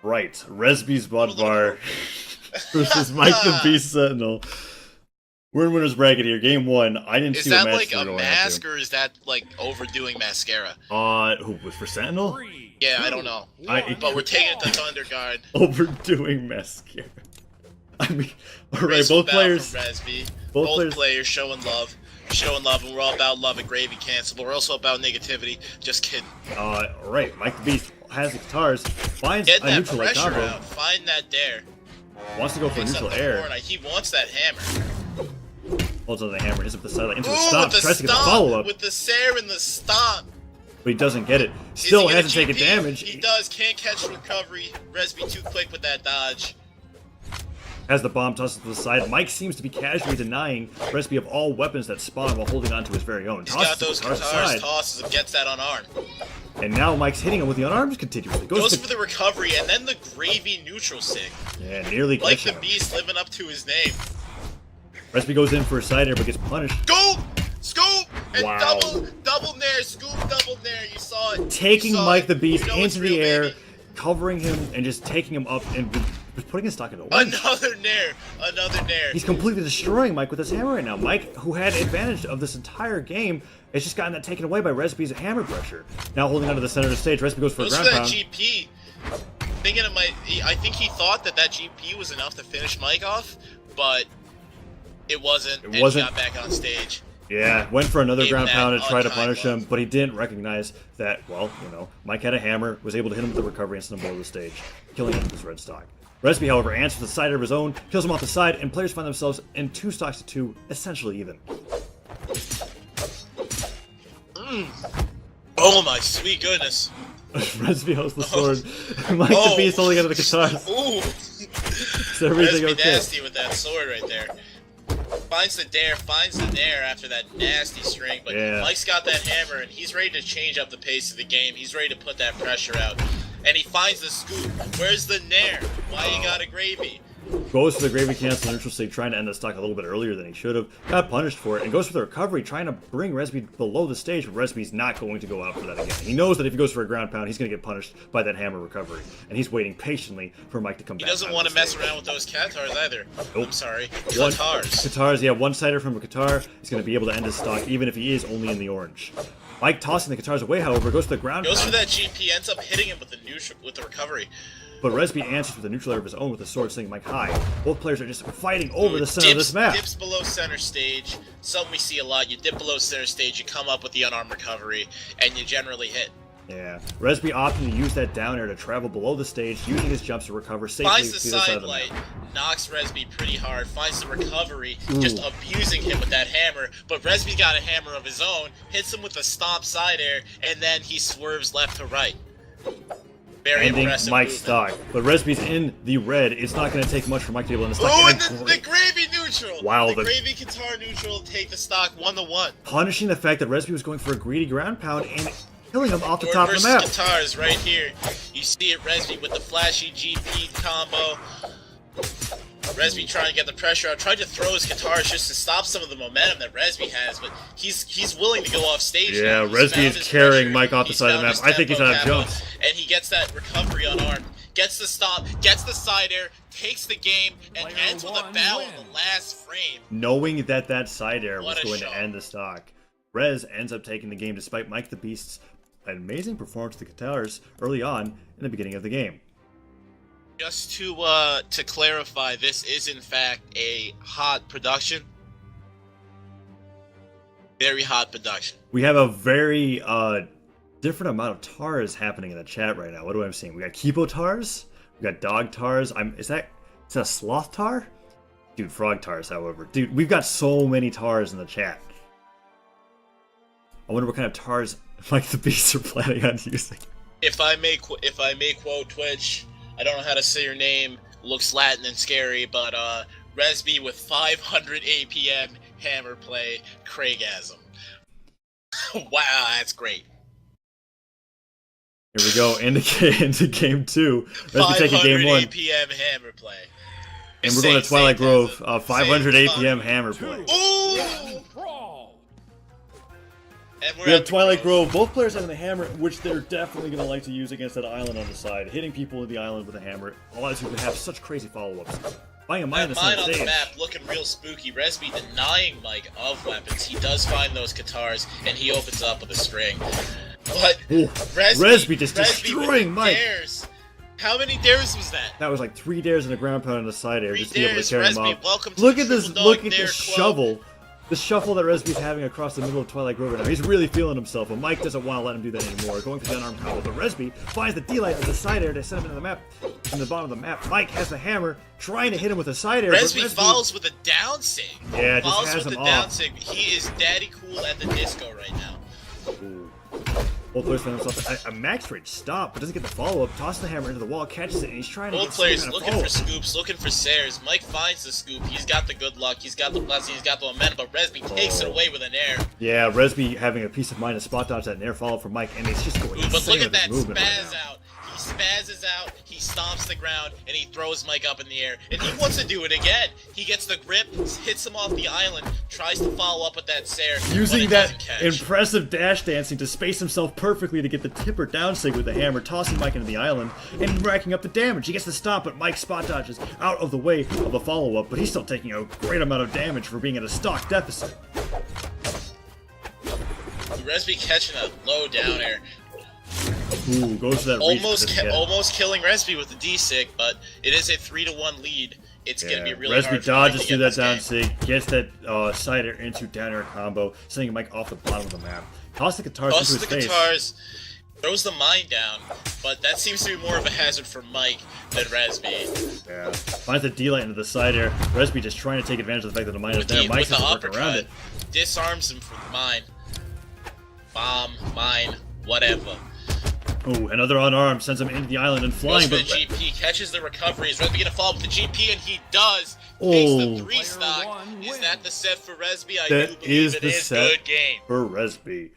Right, Resby's Bodvar versus Mike the Beast Sentinel. We're in winner's bracket here. Game 1. I didn't Is see that what match like a going mask or is that like overdoing mascara? Who was for Sentinel? Yeah, I don't know. But we're taking it to Thunder Guard. Overdoing mascara. I mean, all right, Graceful both bow players. from Resby. Both players showing love, and we're all about love and gravy cancel, but we're also about negativity. Just kidding. All right, Mike the Beast has the guitars, finds Get a that neutral like pressure combo, out. Find that dare. wants to go for Picks up neutral the air, corner. He wants that hammer. holds on the hammer, hits up the sideline into Ooh, a stop, with the tries to get the stomp, follow up, with the Sair and the stomp. but he doesn't get it. Is Still he gonna hasn't taken GP? damage. He does. Can't catch recovery. Resby too quick with that dodge. Has the bomb tossed to the side. Mike seems to be casually denying Resby of all weapons that spawn while holding on to his very own. He's got those guitars guitars, tosses him, gets that unarmed. and now Mike's hitting him with the unarmed continuously. Goes for the recovery and then the gravy neutral sig. Yeah, nearly Like catching the him. beast living up to his name. Resby goes in for a side air but gets punished. Go! Scoop! And Wow. double nair, scoop, double nair. You saw it. Taking You saw Mike it. the Beast You know it's into the real, air, baby. covering him, and just taking him up and putting his stock in the way. Another nair. Another nair. He's completely destroying Mike with his hammer right now. Mike, who had advantage of this entire game, has just gotten that taken away by Resby's hammer pressure. Now holding onto the center of the stage, Resby goes for a Goes for ground that pound. GP. Thinking it might. I think he thought that GP was enough to finish Mike off, but it wasn't. And he got back on stage. Yeah, went for another Gave ground that pound to try to unkind punish love. him, but he didn't recognize that, well, Mike had a hammer, was able to hit him with the recovery and send him below the stage, killing him with his red stock. Resby, however, answers the side of his own, kills him off the side, and players find themselves in 2 stocks to 2, essentially even. Oh my sweet goodness. Resby holds the sword, Mike the Beast holding onto the guitars. Ooh. Is everything Resby okay? nasty with that sword right there. Finds the dare after that nasty string, but Yeah. Mike's got that hammer and he's ready to change up the pace of the game. He's ready to put that pressure out. And he finds the scoop. Where's the nair? Why you got a gravy? Goes for the gravy cancel neutral state, trying to end the stock a little bit earlier than he should have. Got punished for it, and goes for the recovery, trying to bring Resby below the stage, but Resby's not going to go out for that again. He knows that if he goes for a ground pound, he's going to get punished by that hammer recovery, and he's waiting patiently for Mike to come back. He doesn't want to mess around with those Katars either. Nope. I'm sorry. One- Katars. Katars, yeah, one-sider from a Katar is going to be able to end his stock, even if he is only in the orange. Mike tossing the Katars away, however, goes to the ground Goes pound. for that GP, ends up hitting him with the recovery. But Resby answers with a neutral air of his own with a sword sending Mike high. Both players are just fighting over the center of this map. Dips below center stage. Something we see a lot. You dip below center stage, you come up with the unarmed recovery, and you generally hit. Yeah. Resby opting to use that down air to travel below the stage, using his jumps to recover safely Finds the to the side side of the light, map. knocks Resby pretty hard, finds the recovery, just abusing him with that hammer, but Resby's got a hammer of his own, hits him with a stomp side air, and then he swerves left to right. Very Ending impressive Mike's movement. stock. But Resby's in the red. It's not going to take much for Mike to be able to end the stock. Oh, And and the gravy neutral! Wow, the the- gravy Qatar neutral take the stock 1-1. punishing the fact that Resby was going for a greedy ground pound and killing him off the top of the map. Qatars right here. You see it, Resby with the flashy GP combo. Resby trying to get the pressure out, tried to throw his Qatars just to stop some of the momentum that Resby has, but he's willing to go off stage. Yeah, now. He's Resby found is his carrying pressure. Mike off the He's side of the found map. his I think he's tempo out of capo, jumps. and he gets that recovery unarmed, gets the stop, gets the side air, takes the game, and ends with a bow on the last frame. Knowing that that side air was What a going show. to end the stock, Rez ends up taking the game despite Mike the Beast's amazing performance to the Qatars early on in the beginning of the game. Just to clarify, this is in fact a hot production. Very hot production. We have a very different amount of tars happening in the chat right now. What do I seeing? We got Kipo tars, we got dog tars. Is that a sloth tar? Dude, frog tars, however. Dude, we've got so many tars in the chat. I wonder what kind of tars Mike the Beast are planning on using. If I may quote Twitch, I don't know how to say your name. Looks Latin and scary, but Resby with 500 APM hammer play, Craigasm. Wow, that's great. Here we go into game 2. Resby taking game 1. 500 APM hammer play. And we're going to Twilight Grove. 500 Same APM hammer play. Ooh! And we're We have at the Twilight Grove. Both players having the hammer, which they're definitely going to like to use against that island on the side. Hitting people with the island with a hammer allows you to have such crazy follow-ups. Buying a mine That on mine the on stage. the map looking real spooky. Resby denying Mike of weapons. He does find those guitars, and he opens up with a string. But Ooh, Resby just with destroying Mike. Dares. How many dares was that? That was like 3 dares and a ground pound on the side air 3 just to be able to dares, carry him Resby, off. welcome to Look the at this! Triple Look Dog at Dare this Club. shovel! The shuffle that Resby's having across the middle of Twilight Grove right now. He's really feeling himself, and Mike doesn't want to let him do that anymore. Going for the unarmed combo, but Resby finds the D-light as a side air to send him into the map, in the bottom of the map. Mike has the hammer, trying to hit him with a side air. Resby follows with a down sig. Yeah, just follows has with him a down off. sig. He is daddy cool at the disco right now. Ooh. Both players find themselves a max range stop, but doesn't get the follow-up. Tosses the hammer into the wall, catches it, and he's trying to Both get some players kind of looking follow-up. for scoops, looking for Sares. Mike finds the scoop. He's got the good luck. He's got the blessing. He's got the momentum. But Resby takes it away with an air. Yeah, Resby having a piece of mind to spot dodge that air follow from Mike, and it's just going Ooh, but insane look at with his that movement right spaz now. out. He spazzes out, he stomps the ground, and he throws Mike up in the air. And he wants to do it again. He gets the grip, hits him off the island, tries to follow up with that Sare. Using but it that doesn't catch. impressive dash dancing to space himself perfectly to get the tipper down sig with the hammer, tossing Mike into the island, and racking up the damage. He gets the stomp, but Mike spot dodges out of the way of a follow-up, but he's still taking a great amount of damage for being at a stock deficit. Resby catching a low down air. Ooh, goes to that reach. Almost killing Resby with the D-Sig, but it is a 3-1 lead. It's going to be really hard Resby for Mike dodges to through get that this down game. sig, gets that side air into down air combo, sending Mike off the bottom of the map. Tosses the guitars Tosses into the his face. guitars, throws the mine down, but that seems to be more of a hazard for Mike than Resby. Yeah. Finds the D-light into the side air. Resby just trying to take advantage of the fact that the mine is there. Mike With the has to work around uppercut, it. disarms him from the mine. Bomb, mine, whatever. Ooh, another unarmed sends him into the island and flying, Goes for but the GP, catches the recovery. Is Resby gonna follow with the GP? And he does. Takes the Oh. 3 stock. Is that the set for Resby? I that do believe is it the is. set Good game. for Resby.